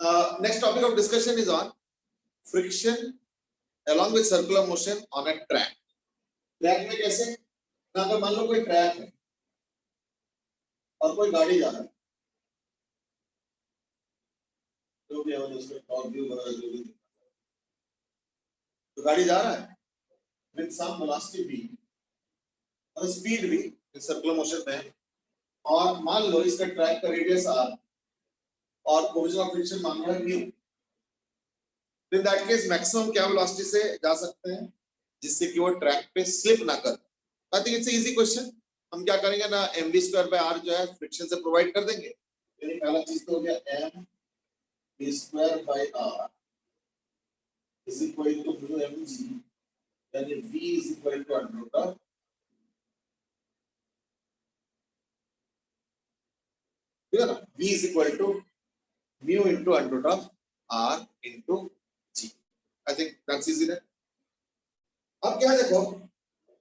Next topic of discussion is on friction along with circular motion on a track. Track में कैसे? अगर मान लो कोई ट्रैक है और कोई गाड़ी जा रहा है, जो भी है उसके टॉप व्यू वगैरह जो भी, तो गाड़ी जा रहा है with some velocity v और स्पीड भी सर्कुलर मोशन में, और मान लो इसका ट्रैक का रेडियस r और कोएफिशिएंट ऑफ फ्रिक्शन मान लो mu. In that case maximum क्या वेलोसिटी से जा सकते हैं जिससे कि वो ट्रैक पे स्लिप ना कर। I think it's easy question. हम क्या करेंगे ना, mv²/r जो है फ्रिक्शन से प्रोवाइड कर देंगे। यानी पहला चीज तो हो गया mv²/r is equal to mg, यानी v is equal to √r ठीक है ना, v is equal to mu into √r into g। I think that's easy ना। अब क्या देखो,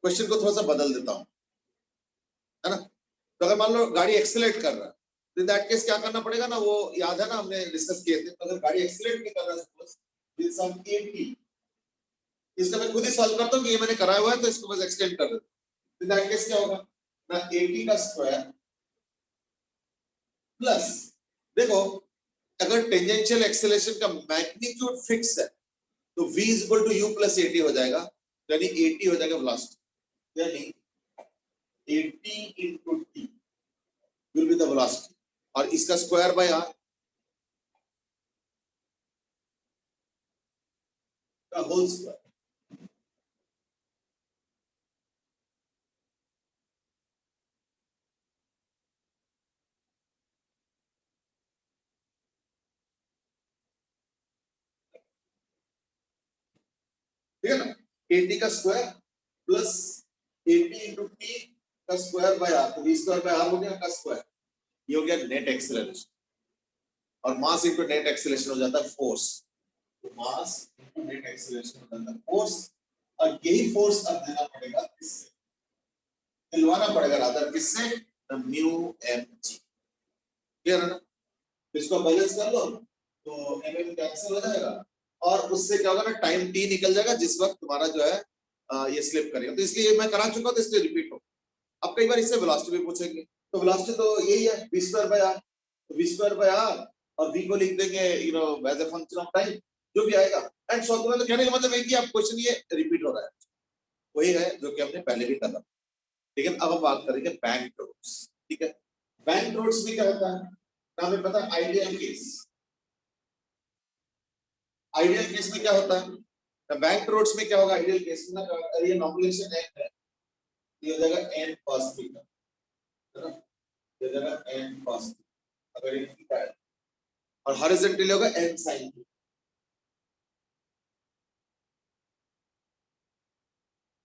क्वेश्चन को थोड़ा सा बदल देता हूं, है ना। तो अगर मान लो गाड़ी एक्सेलरेट कर रहा है, तो इन दैट केस क्या करना पड़ेगा ना, वो याद है ना, हमने डिस्कस किए थे। तो अगर गाड़ी एक्सेलरेट नहीं कर रहा है सपोज विद सम 80, इसका मैं खुद ही सॉल्व करता हूं कि ये मैंने कराया हुआ है, तो इसको बस एक्सटेंड कर देता हूं। इन दैट केस क्या होगा ना, 80 का स्क्वायर प्लस, देखो अगर टेंजेंशियल एक्सेलरेशन का मैग्नीट्यूड फिक्स है तो v is equal to u plus 80 हो जाएगा, यानी 80 हो जाएगा वेलोसिटी, यानी 80 into t will be the velocity, और इसका स्क्वायर बाय r का होल स्क्वायर। ठीक है ना, 80 का स्क्वायर प्लस 80 into t का स्क्वायर बाय r, तो v स्क्वायर बाय r हो गया का स्क्वायर, ये हो गया नेट एक्सेलरेशन, और मास इनटू नेट एक्सेलरेशन हो जाता है फोर्स। तो मास इनटू नेट एक्सेलरेशन हो जाता है फोर्स, और यही फोर्स अब देना पड़ेगा किससे, दिलवाना पड़ेगा रादर किससे, म्यू mg। क्लियर है ना। इसको बैलेंस कर लो तो mm कैंसिल हो जाएगा, और उससे क्या होगा ना, टाइम t निकल जाएगा जिस वक्त तुम्हारा जो है ये स्लिप करेगा। तो इसलिए मैं करा चुका हूं, तो इसलिए रिपीट हो। अब कई बार इससे वेलोसिटी भी पूछेंगे, तो वेलोसिटी तो यही है v²/r, तो v²/r और v को लिख देंगे you know as a function of time, जो भी आएगा। एंड सॉल्व करने, तो कहने का मतलब है कि आप क्वेश्चन ये रिपीट हो रहा है, वही है जो कि हमने पहले भी करा। लेकिन अब हम बात करेंगे बैंक रोड्स। ठीक है, बैंक रोड्स में क्या होता है, हमें पता है आइडियल केस। आइडियल केस में क्या होता है, बैंक रोड्स में क्या होगा आइडियल केस में ना, ये नॉर्मलाइजेशन है, ये हो जाएगा n cos थीटा, है ना, ये हो जाएगा n cos थीटा अगर ये थीटा है, और हॉरिजॉन्टली होगा n sin थीटा।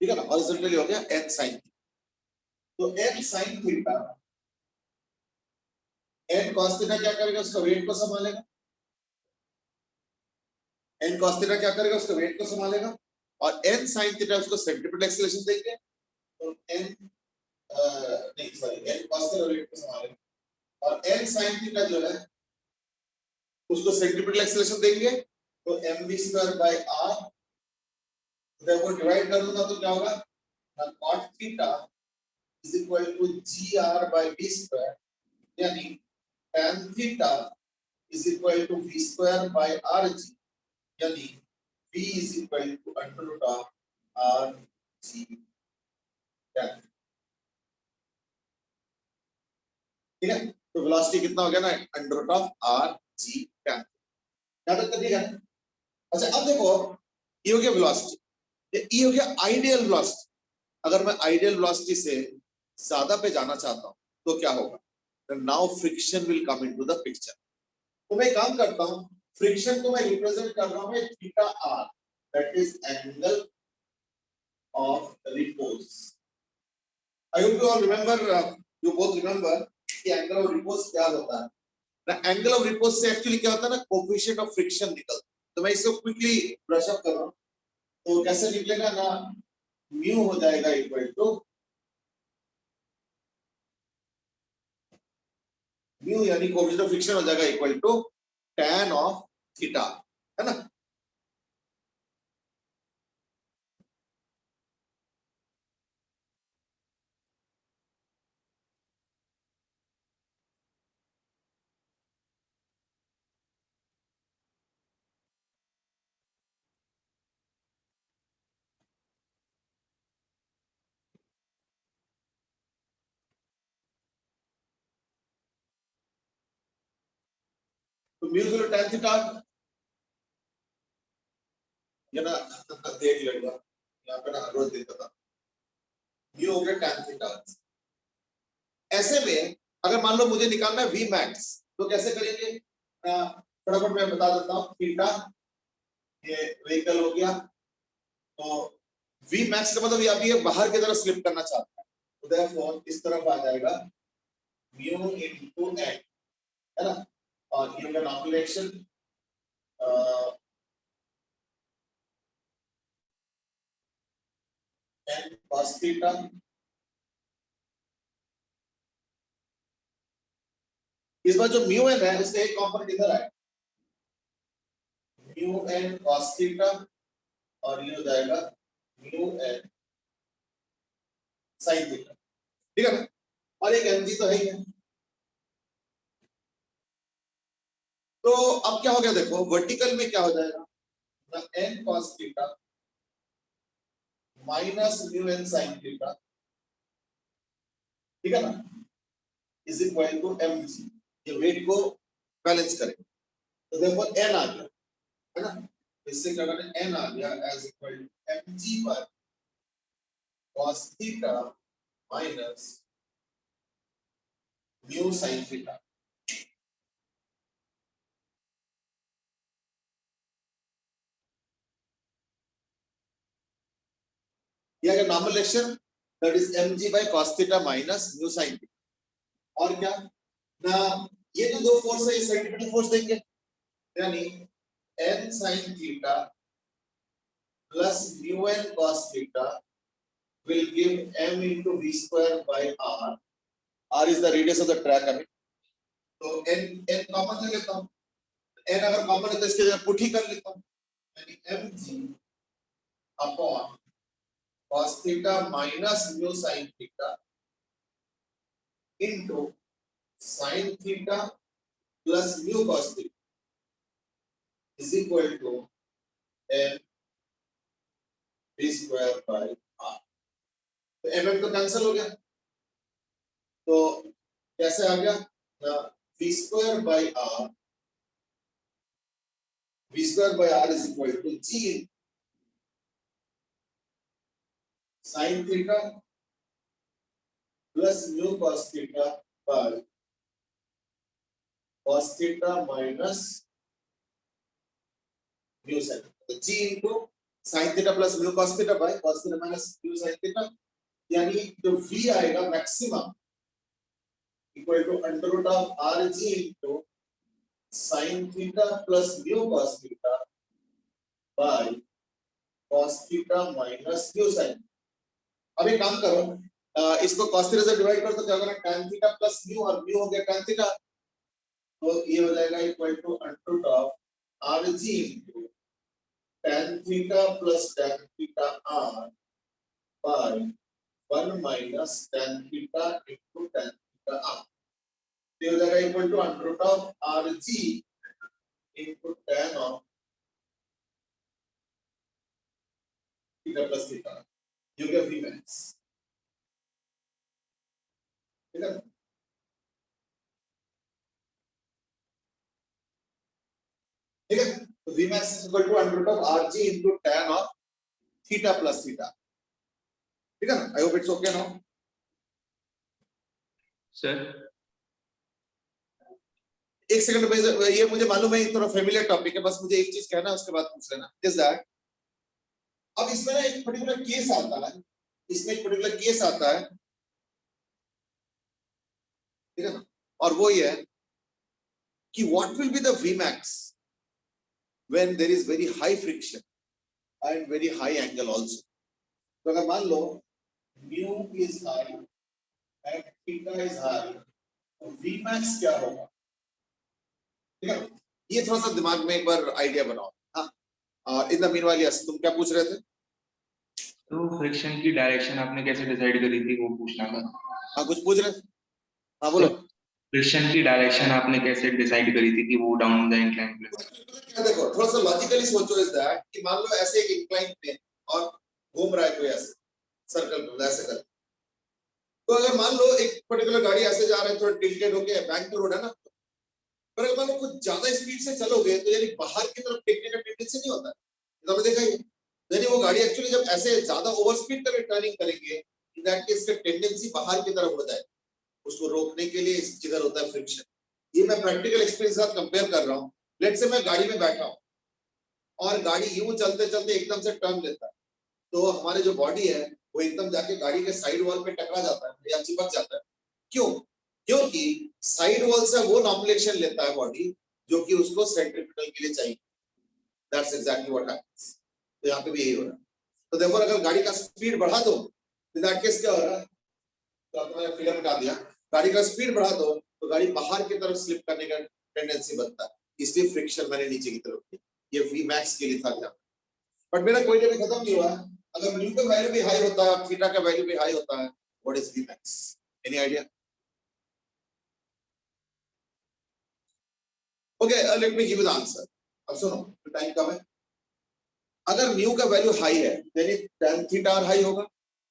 ठीक है ना, हॉरिजॉन्टली हो गया n sin थीटा, तो n sin theta, n cos theta क्या करेगा, उसका वेट को संभालेगा, n cos थीटा क्या करेगा, उसका वेट को संभालेगा, और n sin थीटा उसको सेंट्रीपिटल एक्सेलरेशन देंगे, तो n नहीं sorry n cos theta weight को संभालेगा, और n sin थीटा जो है उसको सेंट्रीपिटल एक्सेलरेशन देंगे, तो mv²/r, देखो डिवाइड कर दूंगा तो क्या होगा ना, cot theta is equal to gr/v², यानी tan theta is equal to v²/rg, यानी v is equal to √rg tan। ठीक है, तो वेलोसिटी कितना हो गया ना, √rg tan। याद रखना, ठीक है। अच्छा अब देखो, ये हो गया वेलोसिटी, ये हो गया आइडियल वेलोसिटी। अगर मैं आइडियल वेलोसिटी से ज्यादा पे जाना चाहता हूं तो क्या होगा, now friction will come into the picture. तो मैं काम करता हूं, फ्रिक्शन को मैं रिप्रेजेंट कर रहा हूं theta r, that is angle of repose. I hope you all remember, you both remember कि एंगल ऑफ रिपोज क्या होता है ना। एंगल ऑफ रिपोज से एक्चुअली क्या होता है ना, कोएफिशिएंट ऑफ फ्रिक्शन निकलता है। तो मैं इसको क्विकली ब्रश अप कर रहा हूं, तो कैसे निकलेगा ना, म्यू हो जाएगा इक्वल टू म्यू, यानी कोएफिशिएंट ऑफ फ्रिक्शन हो जाएगा equal to tan of theta, है ना। तो म्यू 0 tan थीटा, ये ना देख लेगा यहाँ पे ना रोज देखता था, म्यू हो गया tan थीटा। ऐसे में अगर मान लो मुझे निकालना है वी मैक्स, तो कैसे करेंगे, फटाफट मैं बता देता हूँ। थीटा ये व्हीकल हो गया, तो वी मैक्स का मतलब ये अभी ये बाहर की तरफ स्लिप करना चाहता है, तो देयरफॉर इस तरफ आ जाएगा म्यू इनटू एन, है ना। और ये होगा normal action, N cos theta इस बार जो म्यू एन है उसका एक कंपोनेंट इधर आएगा, म्यू एन cos थीटा, और ये हो जाएगा म्यू एन sin थीटा, ठीक है ना। और एक mg तो है ही है। तो अब क्या हो गया देखो, वर्टिकल में क्या हो जाएगा, n cos theta minus mu N sin theta, ठीक है ना, इज इक्वल टू mg। ये वेट को बैलेंस करें, तो देखो n आ गया, है ना। इससे क्या करना, n आ गया एज इक्वल टू mg पर cos theta minus mu sin theta. ये अगर normal action, that is mg by cos theta minus mu sin theta. और क्या ना, ये जो दो फोर्स है ये सेंटीमीटर फोर्स देंगे, यानी n sin theta plus mu n cos theta will give m into v square by r. r is the radius of the track, I mean. तो n कॉमन ले लेता हूँ, n अगर common है तो इसके जगह पुट ही कर लेता हूँ, यानी mg upon cos theta minus mu sin theta into sin theta plus mu cos theta is equal to m v square by r। तो mm तो कैंसिल हो गया, तो कैसे आ गया, v square by r, v square by r is equal to g sin theta plus mu cos theta by cos theta minus mu sin, तो g into sin theta plus mu cos theta by cos theta minus mu sin theta, यानी जो v आएगा maximum equal to under root of r g into sin theta plus mu cos theta by cos theta minus mu sin। अब एक काम करो, इसको cos theta से divide करो तो क्या होगा, tan थीटा प्लस म्यू, और म्यू हो गया tan थीटा, तो ये हो जाएगा equal to under root of r g into tan theta plus tan theta r by 1 minus tan theta into tan theta r। ये हो जाएगा equal to under root of r g into tan of theta plus theta, ये हो गया v max, ठीक है। ठीक है, तो v max is equal to under root of r g into tan of theta plus theta, ठीक है ना। I hope it's okay now sir. एक सेकंड में, ये मुझे मालूम है थोड़ा फेमिलियर टॉपिक है, बस मुझे एक चीज कहना है उसके बाद पूछ लेना, इज दैट अब इसमें ना एक पर्टिकुलर केस आता है, इसमें एक पर्टिकुलर केस आता है, ठीक है ना, और वो ये है कि what will be the v max when there is very high friction and very high angle also। तो अगर मान लो mu is high and theta is high, तो v max क्या होगा, ठीक है। ये थोड़ा सा दिमाग में एक बार आइडिया बनाओ। हाँ, इन द मीनवाइल यस, तुम क्या पूछ रहे थे? तो फ्रिक्शन की डायरेक्शन आपने कैसे डिसाइड करी थी वो पूछना था। हाँ, कुछ पूछ रहे थे? हाँ, तो बोलो। फ्रिक्शन की डायरेक्शन आपने कैसे डिसाइड करी थी कि वो डाउन द इंक्लाइन प्लेन। क्या देखो, थोड़ा सा लॉजिकली सोचो इस दैट कि मान लो ऐसे एक इंक्लाइन प्लेन और घूम रहा है कोई ऐसे सर्कल में ऐसे कर, तो अगर मान लो एक पर्टिकुलर गाड़ी ऐसे जा रहा है, थोड़ा टिल्टेड होके, बैंक टू रोड है ना, पर अगर मान लो कुछ ज्यादा स्पीड से चलोगे तो यानी बाहर की तरफ टेकने का टेंडेंसी नहीं होता है, तो हमने देखा ही, यानी वो गाड़ी एक्चुअली जब ऐसे ज्यादा ओवर स्पीड कर टर्निंग करेंगे, इन दैट केस का टेंडेंसी बाहर की तरफ होता है, उसको रोकने के लिए इस जिधर होता है फ्रिक्शन। ये मैं प्रैक्टिकल एक्सपीरियंस के साथ कंपेयर कर रहा हूँ। लेट्स से मैं गाड़ी में बैठा हूँ और गाड़ी यूं चलते चलते एकदम से टर्न लेता है, तो हमारे जो बॉडी है वो एकदम जाके गाड़ी के साइड वॉल पे टकरा जाता है या चिपक जाता है। क्यों? क्योंकि साइड वॉल से वो नॉर्मलेशन लेता है बॉडी जो कि उसको सेंट्रीफ्यूगल के लिए चाहिए। That's exactly what happens. तो यहाँ पे भी यही हो रहा है। तो देखो, अगर गाड़ी का स्पीड बढ़ा दो, इन दैट केस क्या हो रहा है, तो आपको मैंने फिगर बता दिया, गाड़ी का स्पीड बढ़ा दो तो गाड़ी बाहर की तरफ स्लिप करने का टेंडेंसी बनता है, इसलिए फ्रिक्शन मैंने नीचे की तरफ की। ये वी मैक्स के लिए था क्या, बट मेरा कोई भी खत्म नहीं हुआ। अगर म्यू का वैल्यू भी हाई होता है और थीटा का वैल्यू भी हाई होता है, what is V max? Any idea? Okay, let me give the answer. अब सुनो, टाइम कम है। अगर म्यू का वैल्यू हाई है यानी tan थीटा आर हाई होगा,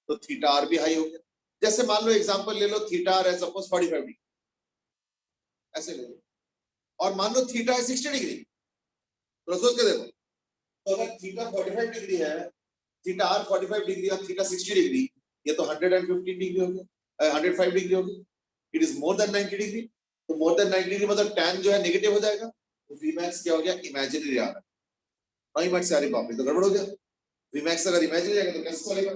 तो थीटा आर भी हाई होगा। जैसे मान लो एग्जांपल ले लो, थीटा आर है सपोज 45 डिग्री, ऐसे ले लो, और मान लो थीटा है 60 डिग्री, तो सोच के देखो, तो अगर थीटा 45 डिग्री है, थीटा आर 45 डिग्री और थीटा 60 डिग्री, ये तो 115 डिग्री हो गया, 105 डिग्री हो गई। It is more than 90 degree, तो मोर देन 90 डिग्री मतलब tan जो है नेगेटिव हो जाएगा, तो वी मैक्स क्या हो गया, इमेजिनरी आ रहा है। नहीं मत सारी बाप तो गड़बड़ हो गया, वी मैक्स अगर इमेजिनरी आएगा तो कैसे चलेगा?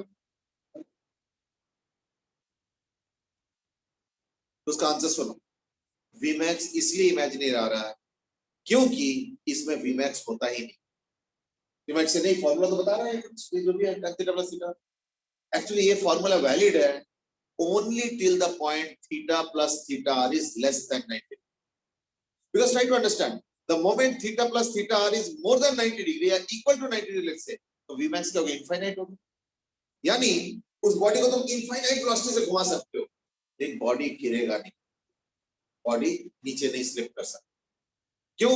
तो उसका आंसर सुनो, वी मैक्स इसलिए इमेजिनरी आ रहा है क्योंकि इसमें वी मैक्स होता ही नहीं। वी मैक्स से नहीं, फॉर्मूला तो बता रहा है जो भी है tan theta plus theta. Actually ये फॉर्मूला वैलिड है only till the point theta plus theta r is less than 90. Because try to understand, the moment theta plus theta r is more than 90 degree or equal to 90 degree, let's say, तो Vmax क्या होगा, infinite होगा। यानी उस body को तुम infinite velocity से घुमा सकते हो, लेकिन बॉडी गिरेगा नहीं, बॉडी नीचे नहीं स्लिप कर सकती। क्यों?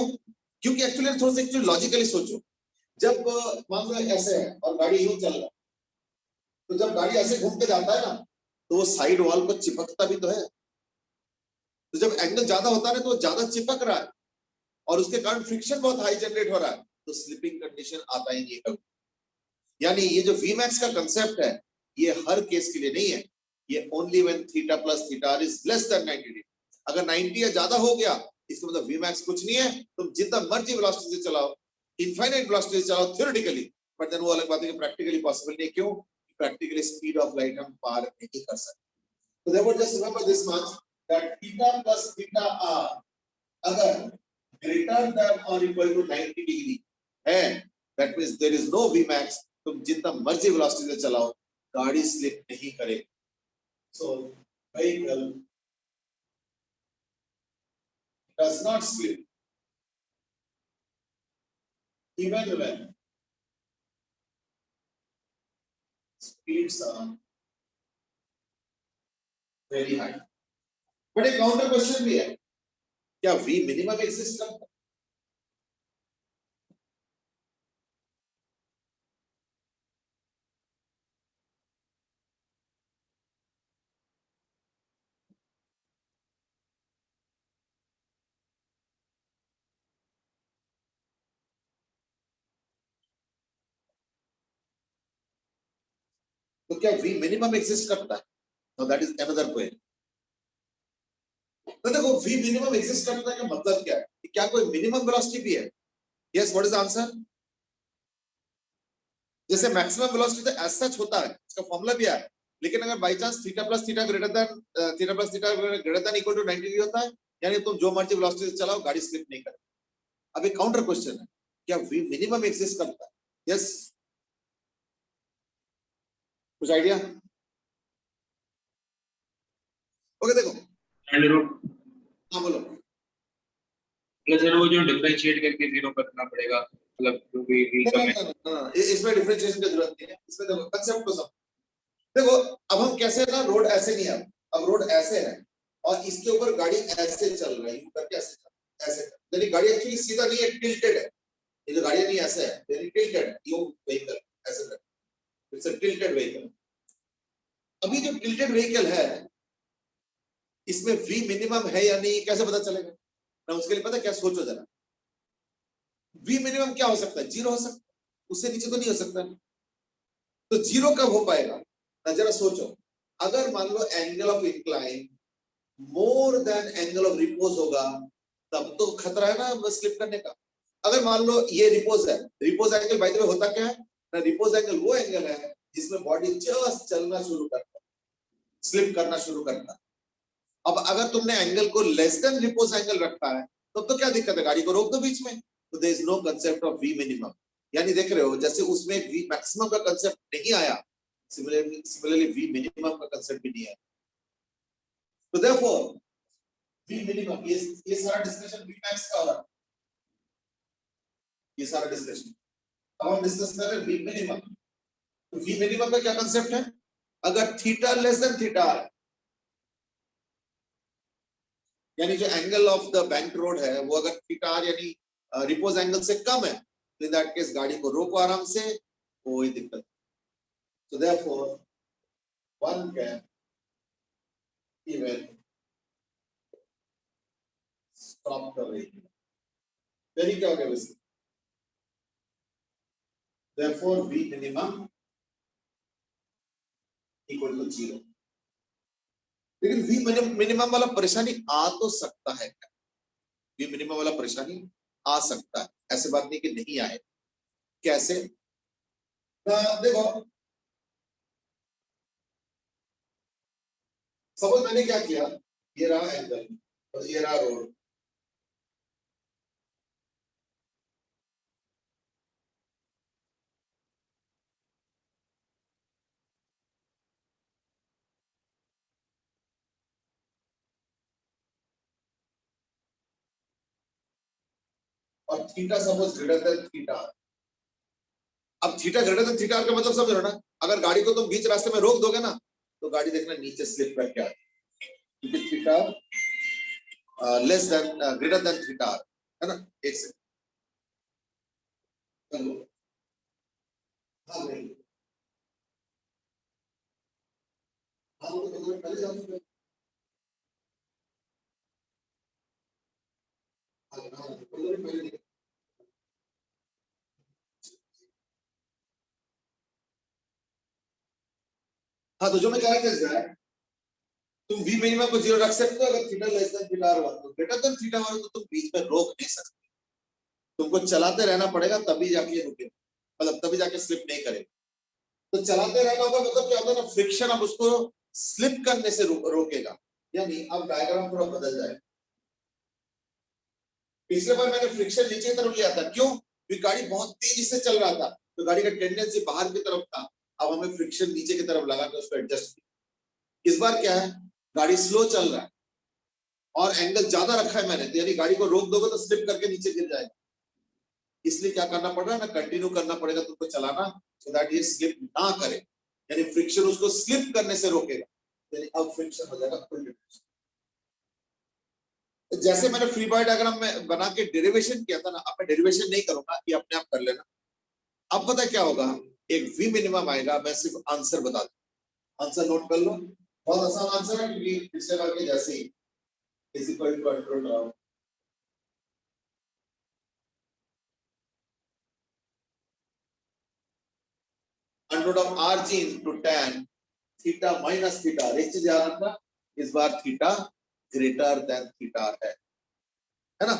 क्योंकि एक्चुअली थोड़ा सा एक्चुअली लॉजिकली सोचो, जब मान लो ऐसे है और गाड़ी यूं चल रहा है, तो जब गाड़ी ऐसे घूम के जाता है ना, तो वो साइड वॉल को चिपकता भी तो है, तो जब एंगल ज्यादा होता है ना, तो वो ज्यादा चिपक रहा है और उसके कारण फ्रिक्शन बहुत हाई जनरेट हो रहा है, तो स्लिपिंग कंडीशन आता ही नहीं है। यानी ये जो Vmax का कंसेप्ट है, ये हर केस के लिए नहीं है, ये only when theta plus theta is less than 90 degree. अगर 90 या ज्यादा हो गया, इसका मतलब Vmax कुछ नहीं है, तुम जितना मर्जी वेलोसिटी से चलाओ, इनफाइनाइट वेलोसिटी से चलाओ थ्योरेटिकली, बट देन वो अलग बात है कि प्रैक्टिकली पॉसिबल नहीं है। क्यों? प्रैक्टिकली स्पीड ऑफ लाइट हम पार नहीं कर सकते। तो therefore just remember this much, that theta plus theta r अगर greater than or equal to 90 degree है, that means there is no Vmax, तुम जितना मर्जी वेलोसिटी से चलाओ, गाड़ी स्लिप नहीं करेगी। So vehicle does not slip even when speeds are very high. But एक काउंटर क्वेश्चन भी है, क्या V मिनिमम एग्जिस्ट करता है? तो क्या V मिनिमम एग्जिस्ट करता है? No, that is another question. तो देखो, V मिनिमम एग्जिस्ट करता है का मतलब क्या है, क्या कोई मिनिमम वेलोसिटी भी है? Yes, what is the answer? जैसे मैक्सिमम वेलोसिटी तो एज सच होता है, इसका फॉर्मूला भी है, लेकिन अगर by chance theta plus theta greater than equal to 90 degree होता है, यानी तुम जो मर्जी वेलोसिटी से चलाओ, गाड़ी स्लिप नहीं करेगी। अब एक काउंटर क्वेश्चन है, क्या V मिनिमम एग्जिस्ट करता है? यस, कुछ आइडिया? ओके, देखो, एंड रूट हाँ बोलो। मतलब सर वो जो डिफरेंशिएट करके जीरो करना पड़ेगा, मतलब जो भी व्हीकल है। इसमें डिफरेंशिएशन की जरूरत नहीं है, इसमें देखो कंसेप्ट को समझो। देखो अब हम कैसे ना, रोड ऐसे नहीं है, अब रोड ऐसे है और इसके ऊपर गाड़ी ऐसे चल रही है, करके ऐसे चल, ऐसे यानी गाड़ी एक्चुअली सीधा नहीं है, टिल्टेड है। ये जो गाड़ी नहीं ऐसे है, यानी टिल्टेड है, यू व्हीकल ऐसे कर, इट्स अ टिल्टेड व्हीकल। अभी जो टिल्टेड व्हीकल है इसमें वी मिनिमम है या नहीं कैसे पता चलेगा? ना उसके लिए पता क्या, सोचो जरा। वी मिनिमम क्या हो सकता है? जीरो हो सकता है, उससे नीचे तो नहीं हो सकता। तो जीरो कब हो पाएगा ना, जरा सोचो। अगर मान लो angle of incline more than angle of repose होगा, तब तो खतरा है ना स्लिप करने का। अगर मान लो ये रिपोज है, repose angle by the way होता क्या है ना, रिपोज एंगल वो एंगल है जिसमें बॉडी जस्ट चलना शुरू करता है, स्लिप करना शुरू करता है। अब अगर तुमने एंगल को लेस देन रिपोज एंगल रखा है, तब तो क्या दिक्कत है, गाड़ी को रोक दो बीच में। तो there is no concept of V minimum. यानी देख रहे हो जैसे उसमें वी मैक्सिमम का कांसेप्ट नहीं आया, सिमिलरली वी मिनिमम का कांसेप्ट भी नहीं आया। तो देयरफॉर वी मिनिमम, ये सारा डिस्कशन वी मैक्स का हो रहा है, ये सारा डिस्कशन। अब हम डिस्कस कर रहे हैं वी मिनिमम। तो वी मिनिमम का क्या कांसेप्ट है? अगर थीटा लेस देन थीटा, यानी जो angle of the bank road है वो अगर थीटा आर यानी रिपोज एंगल से कम है, तो इन दैट केस गाड़ी को रोको आराम से, कोई दिक्कत। So therefore one can even stop the vehicle. यानी क्या हो गया वैसे? Therefore V minimum equal to zero. लेकिन वी मिनिमम वाला परेशानी आ तो सकता है क्या? वी मिनिमम वाला परेशानी आ सकता है, ऐसे बात नहीं कि नहीं आए। कैसे? देखो सपोज मैंने क्या किया, ये रहा एंगल और ये रहा रोड, और theta suppose greater than theta. अब थीटा ग्रेटर देन थीटा का मतलब समझ रहे हो ना? अगर गाड़ी को तुम बीच रास्ते में रोक दोगे ना, तो गाड़ी देखना नीचे स्लिप करके आएगी, क्योंकि theta less than greater than theta है ना। एक सेकंड, हाँ नहीं, हाँ वो तो पहले जान चुके हैं। हाँ हाँ पहले नहीं। हाँ तो जो मैं कह रहा था, तुम वी मिनिमम को जीरो रख सकते हो अगर theta less than theta one, तो ग्रेटर देन थीटा वन तो तुम बीच में रोक नहीं सकते, तुमको चलाते रहना पड़ेगा तभी जाके रुके, मतलब तभी जाके स्लिप नहीं करेगा। तो चलाते रहना होगा मतलब क्या होता है ना, फ्रिक्शन अब उसको स्लिप करने से रोकेगा। यानी अब डायग्राम थोड़ा बदल जाए। पिछले बार मैंने फ्रिक्शन नीचे की तरफ लिया था, क्यों? क्योंकि गाड़ी बहुत तेजी से चल रहा था, तो गाड़ी का टेंडेंसी बाहर की तरफ था। अब हमें फ्रिक्शन नीचे की तरफ लगा के उसको एडजस्ट किया। इस बार क्या है, गाड़ी स्लो चल रहा है और एंगल ज्यादा रखा है मैंने, तो यानी गाड़ी को रोक दोगे तो स्लिप करके नीचे गिर जाएगा। इसलिए क्या करना पड़ रहा है ना, कंटिन्यू करना पड़ेगा तुमको चलाना, सो दैट ये स्लिप ना करे, यानी फ्रिक्शन उसको स्लिप करने से रोकेगा। यानी अब फ्रिक्शन हो जाएगा फुल डिफ्यूजन। जैसे मैंने फ्री बॉडी डायग्राम में बना के डेरिवेशन किया था ना, अब मैं डेरिवेशन नहीं करूंगा, ये अपने आप कर लेना। अब पता क्या होगा, एक वी मिनिमम आएगा, मैं सिर्फ आंसर बता दूं, आंसर नोट कर लो। बहुत आसान आंसर है, क्योंकि पिछले बार के जैसे ही is equal to under of r g into tan theta minus theta. एक चीज याद रखना, इस बार थीटा ग्रेटर देन थीटा है ना,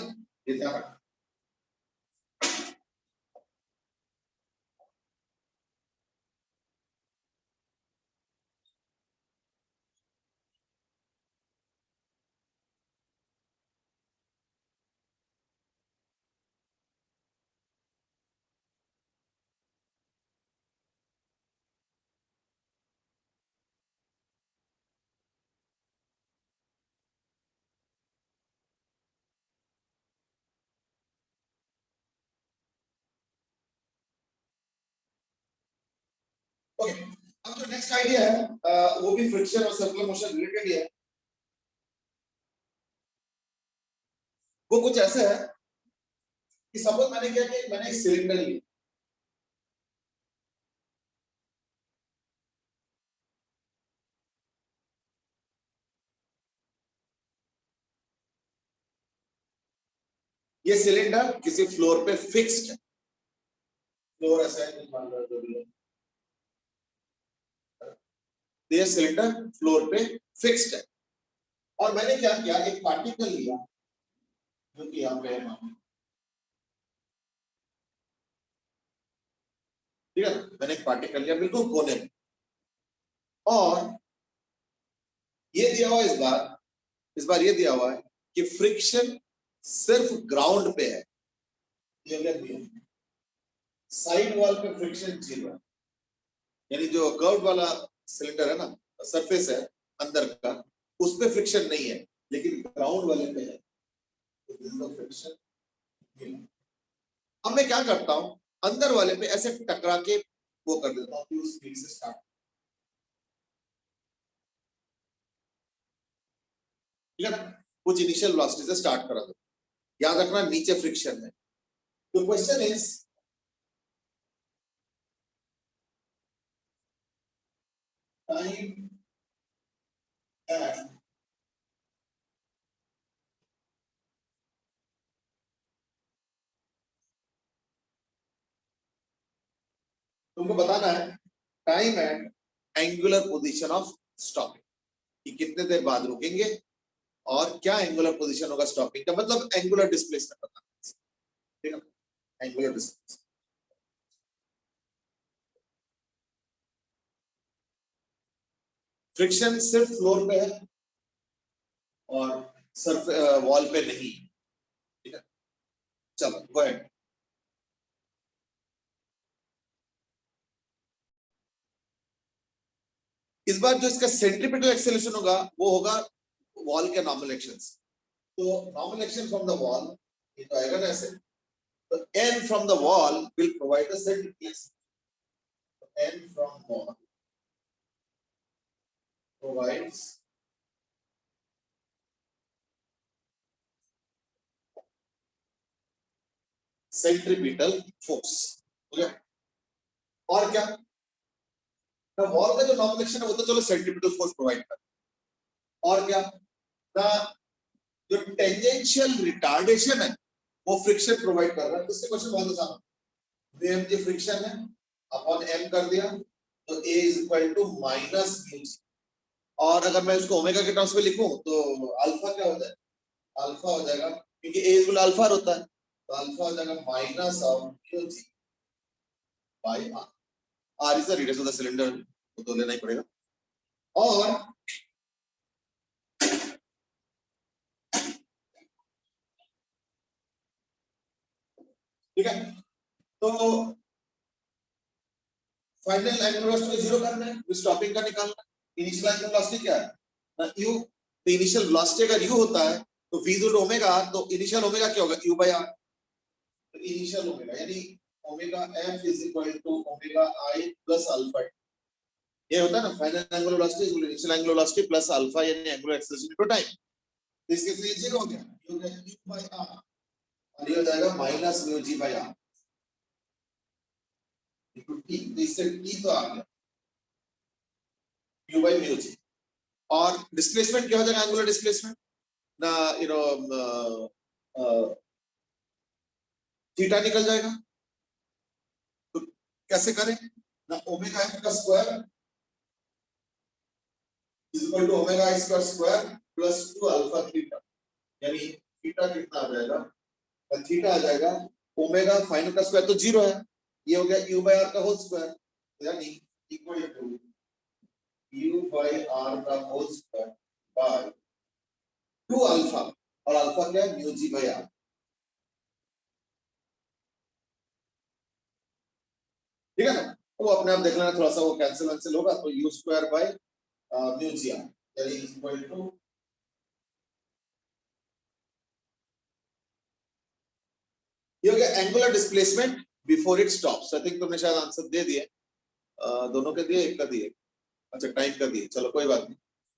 ये ध्यान रखना। ओके, अब जो नेक्स्ट आइडिया है वो भी फ्रिक्शन और सर्कुलर मोशन रिलेटेड ही है। वो कुछ ऐसे है कि सपोज मैंने क्या कि मैंने एक सिलेंडर लिया, ये सिलेंडर किसी फ्लोर पे फिक्स्ड है, फ्लोर ऐसा है मान लो जो भी है, ये सिलेंडर फ्लोर पे फिक्स्ड है और मैंने क्या किया, एक पार्टिकल लिया जो कि यहाँ पे है, ठीक है, मैंने एक पार्टिकल लिया बिल्कुल कोने में और ये दिया हुआ इस बार ये दिया हुआ है कि फ्रिक्शन सिर्फ ग्राउंड पे है, साइड वॉल पे फ्रिक्शन 0 है, यानी जो कर्व वाला सिलेंडर है ना, सरफेस है अंदर का, उस पे फ्रिक्शन नहीं है, लेकिन ग्राउंड वाले पे है, तो फ्रिक्शन। अब मैं क्या करता हूं, अंदर वाले पे ऐसे टकरा के वो कर देता हूं कि उस स्पीड से स्टार्ट, ठीक है ना, कुछ इनिशियल वेलोसिटी से स्टार्ट करा दो, याद रखना नीचे फ्रिक्शन है। तो क्वेश्चन इज टाइम एट तुमको बताना है time and angular position of stopping, कि कितने देर बाद रुकेंगे और क्या एंगुलर पोजीशन होगा स्टॉपिंग का, मतलब एंगुलर डिस्प्लेसमेंट बताना, ठीक है, एंगुलर डिस्प्लेसमेंट। फ्रिक्शन सिर्फ फ्लोर पे है और सर्फ वॉल पे नहीं, ठीक है, चलो गो अहेड। इस बार जो इसका सेंट्रीपिटल एक्सेलरेशन होगा वो होगा वॉल के नॉर्मल एक्शन, तो normal action from the wall ये तो आएगा ना ऐसे, तो n from the wall will provide the centripetal acceleration, n from wall provides centripetal force, हो गया। और क्या, ना वॉल का जो नॉर्मल एक्शन है वो तो चलो सेंट्रीपिटल फोर्स प्रोवाइड कर, और क्या ना जो टेंजेंशियल रिटार्डेशन है वो फ्रिक्शन प्रोवाइड कर रहा है। इससे क्वेश्चन बहुत आसान है, mg फ्रिक्शन है अपॉन m कर दिया तो a is equal to minus mu, और अगर मैं इसको ओमेगा के टर्म्स में लिखूं तो अल्फा क्या हो जाएगा, अल्फा हो जाएगा, क्योंकि a इक्वल अल्फा होता है, तो अल्फा हो जाएगा minus of mu g by r, r is the radius of the cylinder, तो लेना ही पड़ेगा। और ठीक है, तो फाइनल एंगुलर वेलोसिटी 0 करना है, स्टॉपिंग का निकालना है। इनिशियल एंगुलर वेलोसिटी क्या है ना, u, तो इनिशियल वेलोसिटी अगर u होता है तो v इज ओमेगा r, तो इनिशियल ओमेगा क्या होगा u बाय r, तो इनिशियल ओमेगा यानी omega f is equal to omega i plus alpha, ये होता है ना final angular velocity is initial angular velocity plus alpha यानी एंगुलर एक्सेलरेशन इनटू टाइम, तो इसके लिए 0 हो गया, ये हो गया u बाय r और ये हो जाएगा minus mu g by r into t, तो इससे t तो आ गया u बाय म्यू जी, और डिस्प्लेसमेंट क्या हो जाएगा, एंगुलर डिस्प्लेसमेंट ना यू नो थीटा निकल जाएगा, तो कैसे करें ना, ओमेगा एफ का square is equal to omega I square plus 2 alpha theta, यानी थीटा कितना आ जाएगा, थीटा आ जाएगा ओमेगा फाइनल का स्क्वायर तो 0 है, ये हो गया u बाय r का होल स्क्वायर, यानी equal to u by r का होल स्क्वायर बाय 2 अल्फा, और अल्फा क्या है म्यू जी बाय r, ठीक है ना, वो अपने आप देख लेना, थोड़ा सा वो कैंसिल होगा, तो u square by mu g r यानी इक्वल टू ये हो गया angular displacement before it stops. I think तुमने शायद आंसर दे दिया, दोनों के दिए, एक का दिए, अच्छा टाइम का दिए, चलो कोई बात नहीं।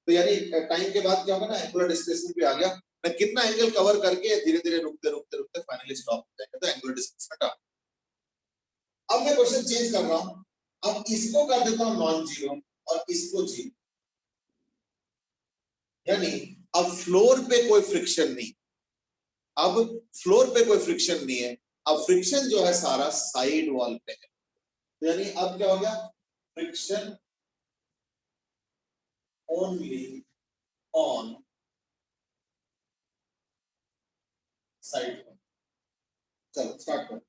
तो यानी टाइम के बाद क्या होगा ना, एंगुलर डिस्प्लेसमेंट भी आ गया, मैं कितना एंगल कवर करके धीरे धीरे रुकते रुकते रुकते फाइनली स्टॉप हो जाएगा, तो एंगुलर डिस्प्लेसमेंट आ। अब मैं क्वेश्चन चेंज कर रहा हूं, अब इसको कर देता हूं नॉन जीरो और इसको जीरो, यानी अब फ्लोर पे कोई फ्रिक्शन नहीं, अब फ्लोर पे कोई फ्रिक्शन नहीं है, अब फ्रिक्शन जो है सारा साइड वॉल पे है, तो यानी अब क्या हो गया, फ्रिक्शन ओनली ऑन साइड। चलो स्टार्ट करो।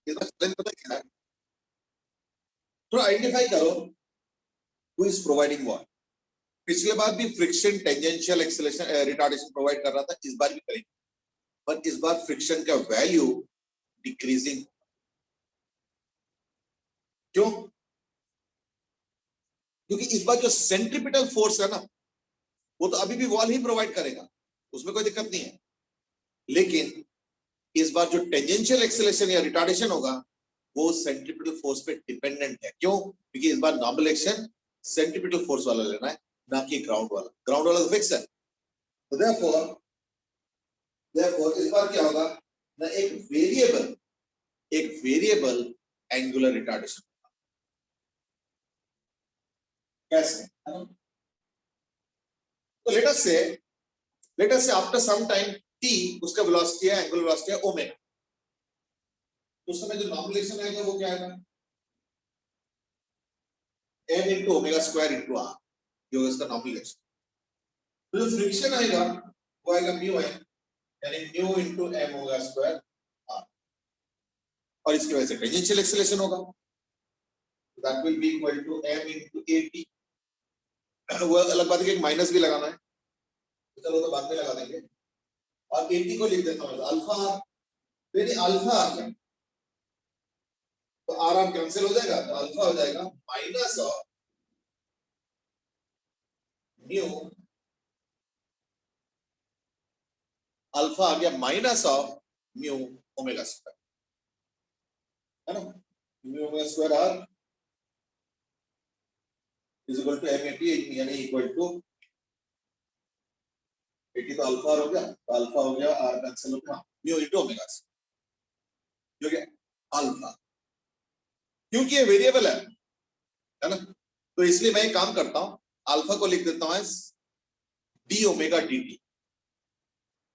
इसका चैलेंज पता क्या है, थोड़ा आइडेंटिफाई करो हु इज प्रोवाइडिंग व्हाट। पिछले बार भी friction tangential acceleration retardation provide कर रहा था, इस बार भी करेंगे, पर इस बार फ्रिक्शन का वैल्यू डिक्रीजिंग। क्यों? क्योंकि इस बार जो सेंट्रीपिटल फोर्स है ना, वो तो अभी भी वॉल ही प्रोवाइड करेगा, उसमें कोई दिक्कत नहीं है, लेकिन इस बार जो टेंजेंशियल एक्सेलरेशन या रिटार्डेशन होगा वो सेंट्रीपिटल फोर्स पे डिपेंडेंट है। क्यों? क्योंकि इस बार नॉर्मल एक्शन सेंट्रीपिटल फोर्स वाला लेना है, ना कि ग्राउंड वाला, ग्राउंड वाला तो फिक्स है। तो therefore इस बार क्या होगा ना, एक वेरिएबल एंगुलर रिटार्डेशन। कैसे? तो लेट अस से आफ्टर सम टाइम t उसका वेलोसिटी है, एंगुलर वेलोसिटी है ओमेगा, तो उस समय जो नॉर्मल एक्शन आएगा वो क्या आएगा, m into omega square into r, ये होगा इसका नॉर्मल एक्शन। तो जो फ्रिक्शन आएगा वो आएगा म्यू m, यानी mu into m omega square r, और इसकी वजह से टेंजेंशियल एक्सेलरेशन होगा, that will be equal to m into at। वो अलग बात है कि एक माइनस भी लगाना है, तो चलो तो बाद में लगा देंगे, और 80 को लिख देता हूं अल्फा, फिर अल्फा आ गया तो आर आर कैंसिल हो जाएगा, तो अल्फा हो जाएगा माइनस ऑफ म्यू, अल्फा आ गया minus of mu omega square, है ना, mu omega square r is equal to m 80, यानी इक्वल टू 80, तो अल्फा हो गया, तो अल्फा हो गया आर कैंसिल हो गया म्यू इनटू ओमेगा जो कि अल्फा, क्योंकि ये वेरिएबल है ना, तो इसलिए मैं एक काम करता हूं, अल्फा को लिख देता हूं as d omega d t,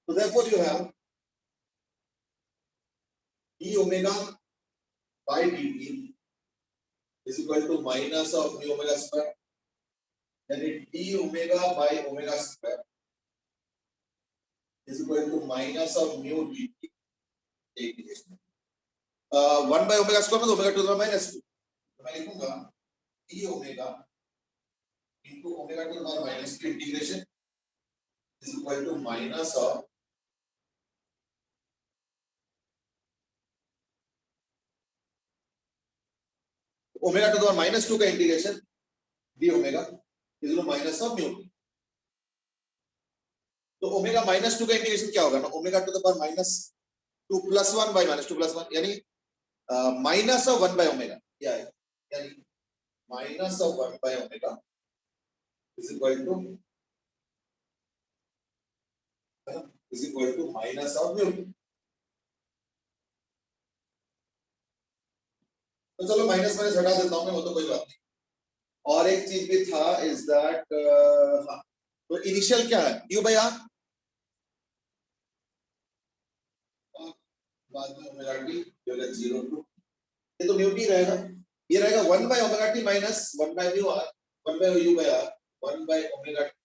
तो therefore you have d omega by d t is equal to minus of mu omega square, यानी d omega by omega square is equal to minus of mu d t, integration 1 by omega square में omega to the power minus 2, तो मैं लिखूंगा d omega into omega to the power minus 2 integration is equal to minus of omega to the power minus 2 का integration d omega is equal to minus of mu. तो omega minus 2 का integration क्या होगा ना, omega to the power minus 2 plus 1 by minus 2 plus 1, यानी minus of 1 by omega, क्या है, यानी minus of 1 by omega is equal to minus of mu. तो चलो माइनस माइनस हटा देता हूं मैं, वो तो कोई बात नहीं। और एक चीज भी था इज दैट, हाँ, तो इनिशियल क्या है, यू बाय आर, बाद में ओमेगा टी जो है 0 टू, ये तो म्यू टी रहेगा, ये रहेगा 1 by omega t minus 1 by mu r, 1 by u by r, 1 by omega t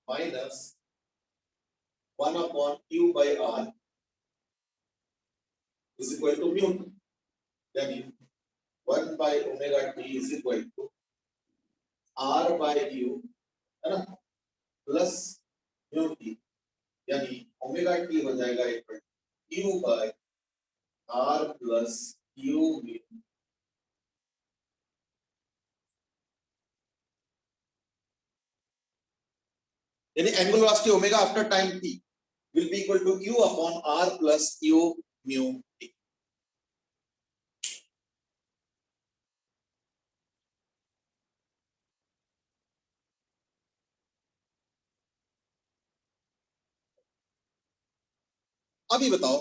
minus 1 upon u by r is equal to mu, यानी 1 by omega t is equal to r by u, है ना, plus mu t, यानी omega t हो जाएगा equal q by r plus q mu. यानी angular velocity omega after time t will be equal to q upon r plus q mu t। अभी बताओ,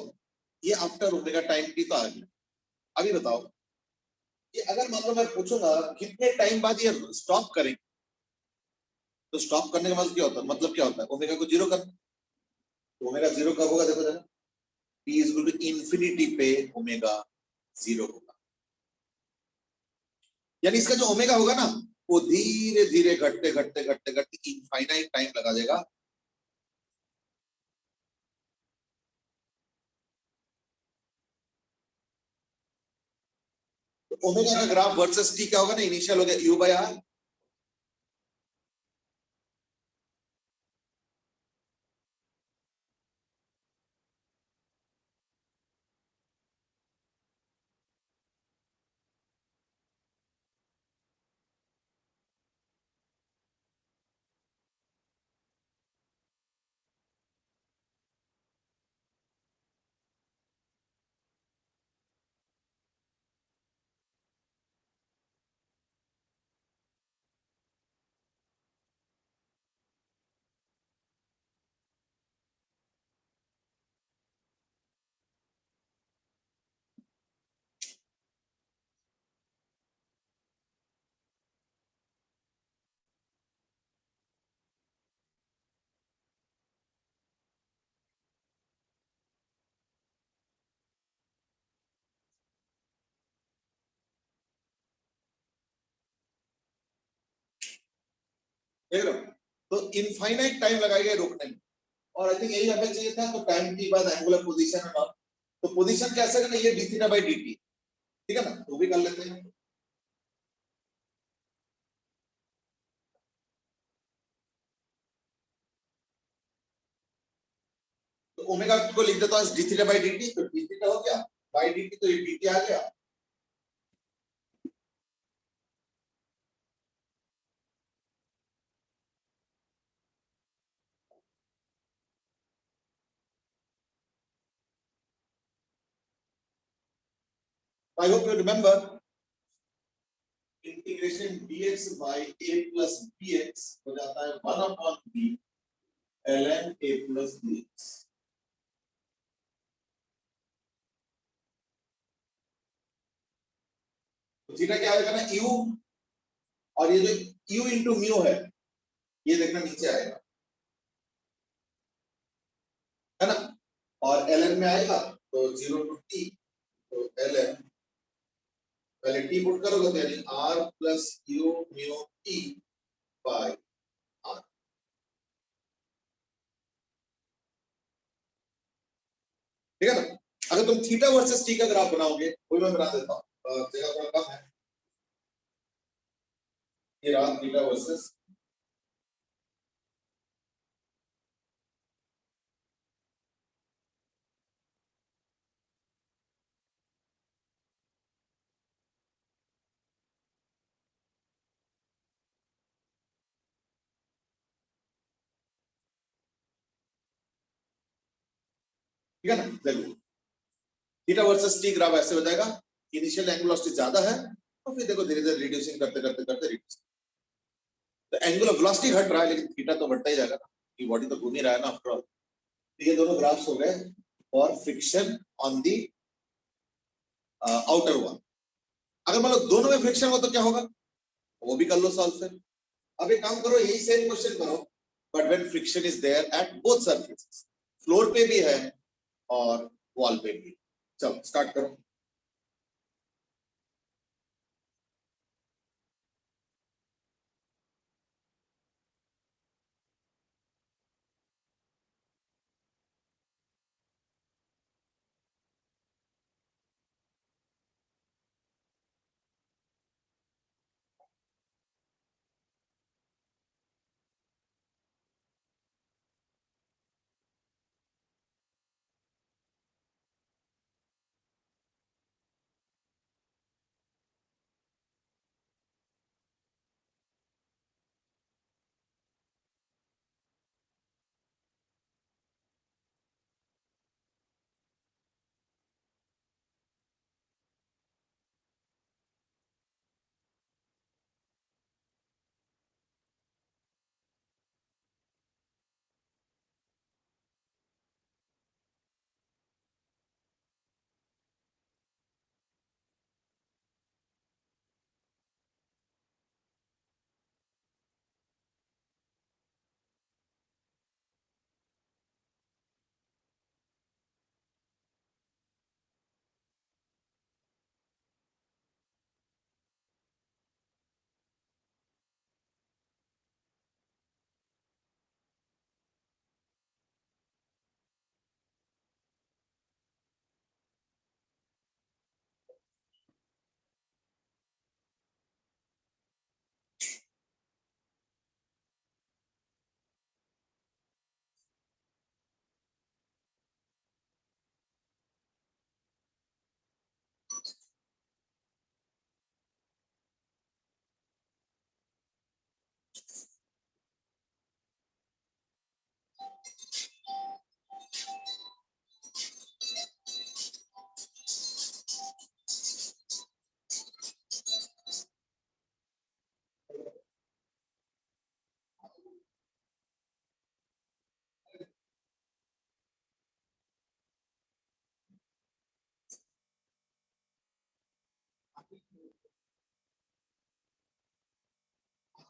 ये after omega time t तो आ गया, अभी बताओ कि अगर मान लो मैं पूछूंगा कितने टाइम बाद ये स्टॉप करेंगे, तो स्टॉप करने का मतलब क्या होता है, मतलब क्या होता है, ओमेगा को जीरो करना। तो ओमेगा जीरो कब होगा, देखो जरा, t is equal to infinity पे ओमेगा जीरो होगा, यानी इसका जो ओमेगा होगा ना वो धीरे धीरे घटते घटते घटते घटते इनफाइनाइट टाइम लगा देगा। तो ओमेगा का ग्राफ वर्सेस टी क्या होगा ना, इनिशियल हो गया यू बाय आर, देख रहे हो, तो इनफाइनाइट टाइम लगाएगा रोकने में। और आई थिंक यही हमें चाहिए था, तो टाइम के बाद एंगुलर पोजीशन है, तो पोजीशन कैसे करना, ये डी थीटा बाय dt, ठीक है ना, तो भी कर लेते हैं। तो ओमेगा को लिख देता हूं डी थीटा बाय dt, तो डी थीटा हो गया बाय dt, तो ये dt आ गया। I hope you remember integration dx by a plus bx हो जाता है 1 upon b ln a plus bx। तो थीटा क्या आएगा ना, u, और ये जो u इंटू म्यू है ये देखना नीचे आएगा, है ना, और ln में आएगा तो 0 टू t, तो ln पहले t पुट करोगे तो यानी r plus u mu t by r, ठीक है ना। अगर तुम थीटा वर्सेस t का ग्राफ बनाओगे, वो मैं बना देता हूं, जगह थोड़ा कम है, ये रहा थीटा वर्सेस, ठीक है ना। देखो थीटा वर्सेस t ग्राफ ऐसे हो जाएगा, इनिशियल एंगुलर वेलोसिटी ज्यादा है, तो फिर देखो धीरे धीरे रिड्यूसिंग करते करते करते रिड्यूस, तो एंगुलर वेलोसिटी घट रहा है लेकिन थीटा तो बढ़ता ही जाएगा ना, ये बॉडी तो घूम ही रहा है ना आफ्टर ऑल। तो ये दोनों ग्राफ्स हो गए for friction on the outer one. अगर मान लो दोनों में फ्रिक्शन हो तो क्या होगा, वो भी कर लो सॉल्व फिर। अब एक काम करो, यही सेम क्वेश्चन करो, but when friction is there at both surfaces, floor पे भी है और वॉल पे भी। चलो स्टार्ट करो।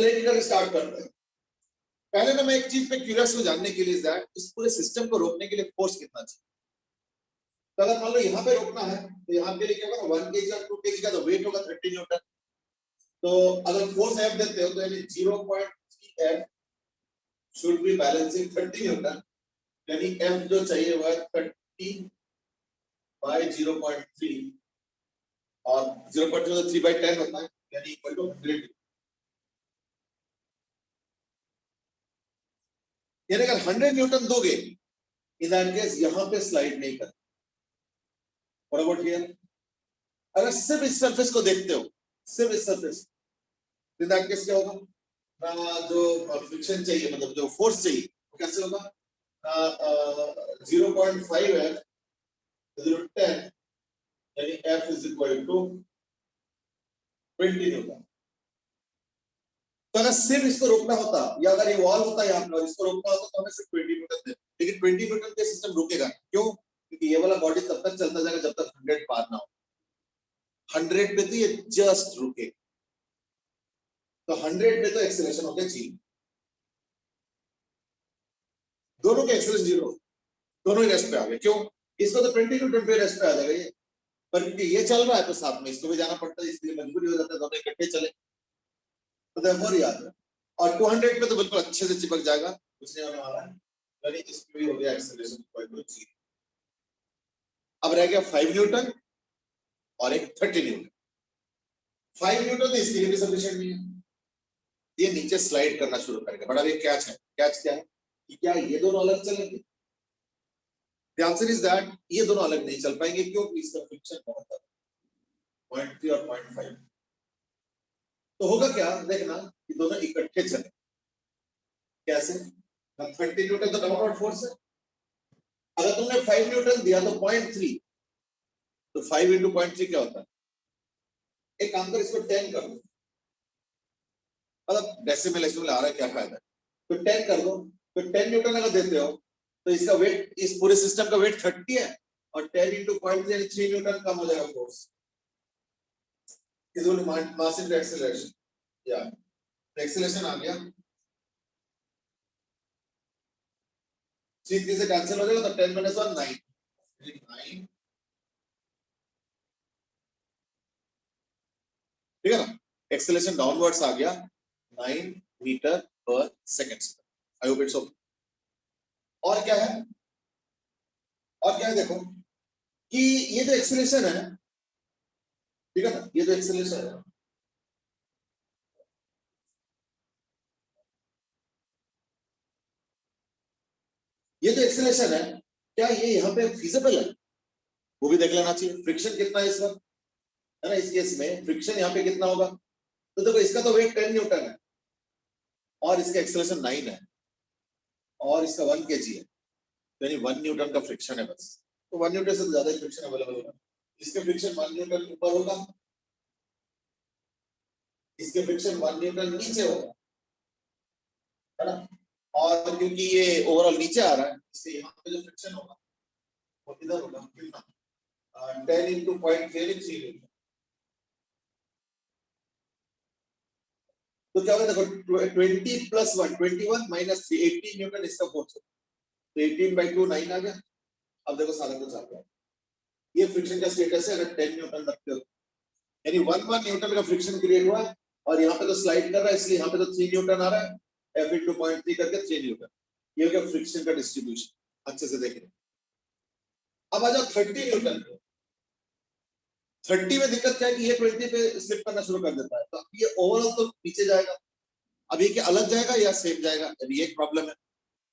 चलिए कर स्टार्ट करते हैं। पहले ना मैं एक चीज पे क्यूरियस हूं जानने के लिए दैट इस पूरे सिस्टम को रोकने के लिए फोर्स कितना चाहिए। तो अगर मान लो यहाँ पे रोकना है तो यहाँ के लिए क्या होगा 1 kg और 2 kg का तो वेट होगा 30 न्यूटन। तो अगर फोर्स F देते हो तो यानी 0.3 F should be balancing 30 Newton, यानी F जो चाहिए वह 30 बाय 0.3 और 0.3 तो 3 by 10 होता है यानी इक्वल टू 100। यानी अगर 100 न्यूटन दोगे इन दैट केस यहां पे स्लाइड नहीं कर। What about here? अगर सिर्फ इस सरफेस को देखते हो, सिर्फ इस सरफेस, इन दैट केस क्या होगा ना, जो फ्रिक्शन चाहिए मतलब जो फोर्स चाहिए वो कैसे होगा ना 0.5 F 10 यानी F is equal to 20 newton. तो अगर सिर्फ इसको रोकना होता या अगर ये वॉल होता यहाँ पर और इसको रोकना होता तो हमें सिर्फ 20 न्यूटन दे, लेकिन 20 न्यूटन के सिस्टम रुकेगा क्यों? क्योंकि ये वाला बॉडी तब तक चलता जाएगा जब तक 100 पार ना हो। 100 पे तो ये जस्ट रुके, तो 100 पे तो एक्सेलरेशन हो गया 0। दोनों के एक्सेलरेशन 0, दोनों ही रेस्ट पे आ गए। क्यों? इसको तो 20 न्यूटन पे रेस्ट पे आ जाएगा ये, पर क्योंकि ये चल रहा है तो साथ में इसको भी जाना पड़ता है, इसलिए मजबूरी हो जाता है दोनों इकट्ठे चले। तो देखो याद है, और 200 पे तो बिल्कुल अच्छे से चिपक जाएगा, कुछ नहीं होने वाला है, यानी इसमें भी हो गया एक्सेलरेशन इक्वल टू 0। अब रह गया 5 न्यूटन और एक 30 न्यूटन। 5 न्यूटन तो इसके लिए भी सफिशिएंट नहीं है, ये नीचे स्लाइड करना शुरू करेगा। बड़ा ये कैच है, कैच क्या है कि क्या ये दोनों अलग चलेंगे? The answer is that ये दोनों अलग नहीं चल पाएंगे क्योंकि इसका फ्रिक्शन बहुत है 0.3 और 0.5। तो होगा क्या देखना कि दोनों इकट्ठे चले। कैसे? 30 न्यूटन तो डाउनवर्ड फोर्स है, अगर तुमने 5 न्यूटन दिया तो 0.3, तो 5 into 0.3 क्या होता है? एक काम कर इसको 10 कर दो, मतलब डेसिमल आ रहा है क्या फायदा, तो 10 कर दो। तो 10 न्यूटन अगर देते हो तो इसका वेट, इस पूरे सिस्टम का वेट 30 है और 10 into 0.3 यानी 3 न्यूटन कम हो जाएगा force. Is only mass into acceleration, या एक्सेलरेशन आ गया 3 3 से कैंसिल हो जाएगा तो 10 - 1 9 9, ठीक है ना। एक्सेलरेशन डाउनवर्ड्स आ गया 9 मीटर पर second. I hope it's okay. और क्या है, और क्या है देखो कि ये जो एक्सेलरेशन है, ठीक है ना, ये जो एक्सेलरेशन है, ये जो एक्सेलरेशन है क्या ये यहाँ पे फिजिबल है? वो भी देख लेना चाहिए। फ्रिक्शन कितना है इस वक्त, है ना, इस केस में फ्रिक्शन यहाँ पे कितना होगा? तो देखो इसका तो वेट 10 न्यूटन है और इसका एक्सेलरेशन 9 है और इसका 1 kg है, यानी 1 न्यूटन का फ्रिक्शन है बस। तो 1 न्यूटन से तो ज्यादा फ्रिक्शन अवेलेबल होगा। इसके फ्रिक्शन 1 न्यूटन ऊपर होगा, इसके फ्रिक्शन 1 न्यूटन नीचे होगा, है ना। और क्योंकि ये ओवरऑल नीचे आ रहा है इसलिए यहाँ पे जो फ्रिक्शन होगा वो किधर होगा, कितना 10 into 0.3 न्यूटन। तो क्या होगा देखो 20 + 1 21 - 3 18 न्यूटन इसका फोर्स है, तो 18 by 2 9 आ गया। अब देखो सारा कुछ आ गया। ये फ्रिक्शन का स्टेटस है अगर 10 न्यूटन रखते हो, यानी 1 न्यूटन का फ्रिक्शन क्रिएट हुआ है और यहाँ पे तो स्लाइड कर रहा है इसलिए यहाँ पे तो 3 न्यूटन आ रहा है, F into 0.3 करके 3 न्यूटन। ये हो गया फ्रिक्शन का डिस्ट्रीब्यूशन। अच्छे से देखें। अब आ जाओ 30 न्यूटन पे। 30 में दिक्कत क्या है कि ये 20 पे स्लिप करना शुरू कर देता है, तो ये ओवरऑल तो नीचे जाएगा। अब ये क्या अलग जाएगा या सेम जाएगा, ये एक प्रॉब्लम है।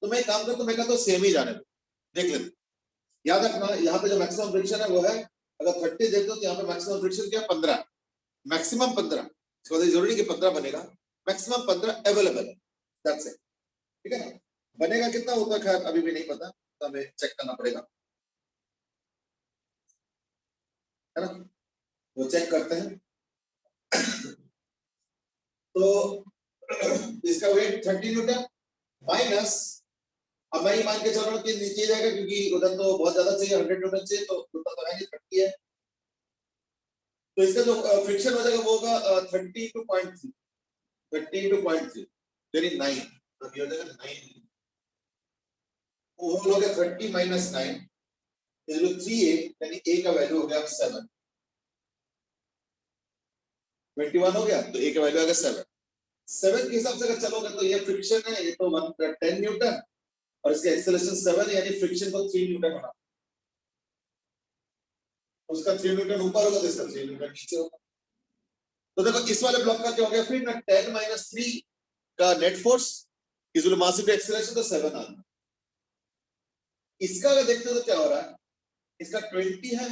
तो मैं काम करता हूं, मैं कहता हूं सेम ही जाने दो, देख लेते। याद रखना यहाँ पे जो मैक्सिमम फ्रिक्शन है वो है, अगर 30 देते हो तो यहाँ पे मैक्सिमम फ्रिक्शन क्या 15, मैक्सिमम 15। इसका जरूरी नहीं कि 15 बनेगा, मैक्सिमम 15 अवेलेबल है, दैट्स इट, ठीक है ना। बनेगा कितना होगा खैर अभी भी नहीं पता, तो हमें चेक करना पड़ेगा, है ना। वो चेक करते हैं। तो इसका वेट 30 न्यूटन माइनस, अब मैं ये मान के चल रहा हूँ कि नीचे जाएगा क्योंकि उधर तो बहुत ज्यादा चाहिए, 100 न्यूटन चाहिए, तो उतना तो है नहीं, 30 है। तो इसका जो फ्रिक्शन हो जाएगा वो होगा 30 to 0.3, 30 into 0.3 यानी 9, तो ये हो जाएगा 9, ओवरऑल हो गया 30 minus 9 is equal to 3a, यानी a का वैल्यू हो गया 7, 21 हो गया तो a का वैल्यू आ गया 7, 7 के हिसाब से अगर चलोगे तो ये फ्रिक्शन है, ये तो 10 न्यूटन और इसका एक्सेलरेशन 7 यानी फ्रिक्शन को 3 न्यूटन होना, उसका 3 न्यूटन ऊपर होगा तो इसका 3 न्यूटन नीचे होगा। तो देखो इस वाले ब्लॉक का क्या हो गया फिर ना 10 minus 3 का net force is equal to mass into acceleration, तो 7 आ गया। इसका अगर देखते हो तो क्या हो रहा है, इसका 20 है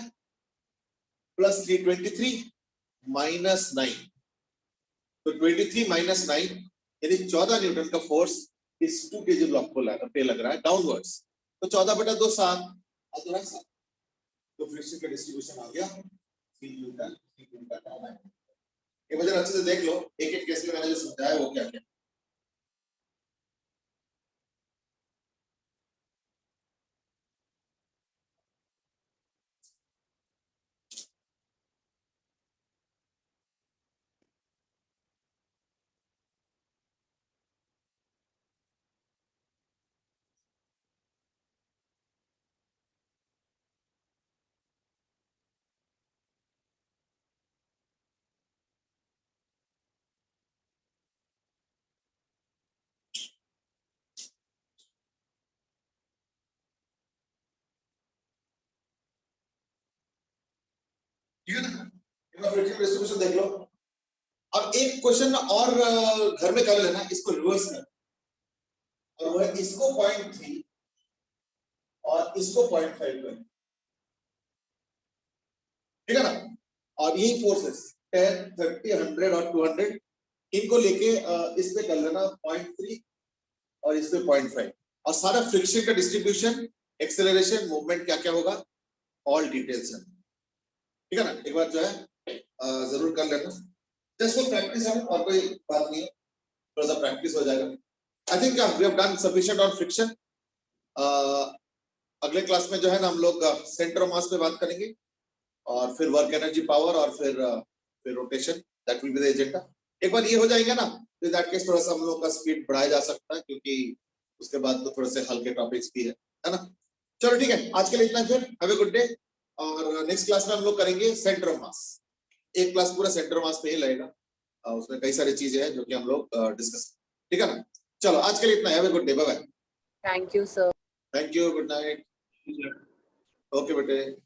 प्लस 3 23 माइनस 9, तो 23 माइनस 9 यानी 14 न्यूटन का फोर्स इस 2 kg ब्लॉक को पे लग रहा है डाउनवर्ड्स, तो 14/2 7 तो फ्रिक्शन का डिस्ट्रीब्यूशन आ गया 3 न्यूटन 3 न्यूटन। ये वजह अच्छे से देख लो, एक एक केस में मैंने जो समझाया वो क्या क्या। ठीक है ना, इनका फ्रिक्शन डिस्ट्रीब्यूशन देख लो। अब एक क्वेश्चन और घर में कर लेना, इसको रिवर्स कर, और वो है इसको 0.3 और इसको 0.5 कर, ठीक है ना। और यही फोर्सेस 10 30 100 और 200 इनको लेके इस पे कर लेना 0.3 और इस पे 0.5, और सारा फ्रिक्शन का डिस्ट्रीब्यूशन एक्सेलरेशन मूवमेंट क्या क्या होगा ऑल डिटेल्स है, ठीक है ना। एक बार जो है जरूर कर लेना, जस्ट फॉर प्रैक्टिस है, और कोई बात नहीं है, थोड़ा सा प्रैक्टिस हो जाएगा। I think we have done sufficient on friction. अगले क्लास में जो है ना हम लोग सेंटर ऑफ मास पे बात करेंगे, और फिर वर्क एनर्जी पावर, और फिर rotation, that will be the agenda. एक बार ये हो जाएगा ना तो दैट केस थोड़ा सा हम लोग का स्पीड बढ़ाया जा सकता है, क्योंकि उसके बाद तो थोड़े से हल्के टॉपिक्स भी है ना। चलो ठीक है, आज के लिए इतना ही, फिर हैव अ गुड डे, और नेक्स्ट क्लास में हम लोग करेंगे सेंटर ऑफ मास। एक क्लास पूरा सेंटर ऑफ मास पे ही लगेगा, उसमें कई सारी चीजें हैं जो कि हम लोग डिस्कस, ठीक है ना। चलो आज के लिए इतना, have a good day, bye bye. Thank you, sir. Thank you, good night, okay बेटे।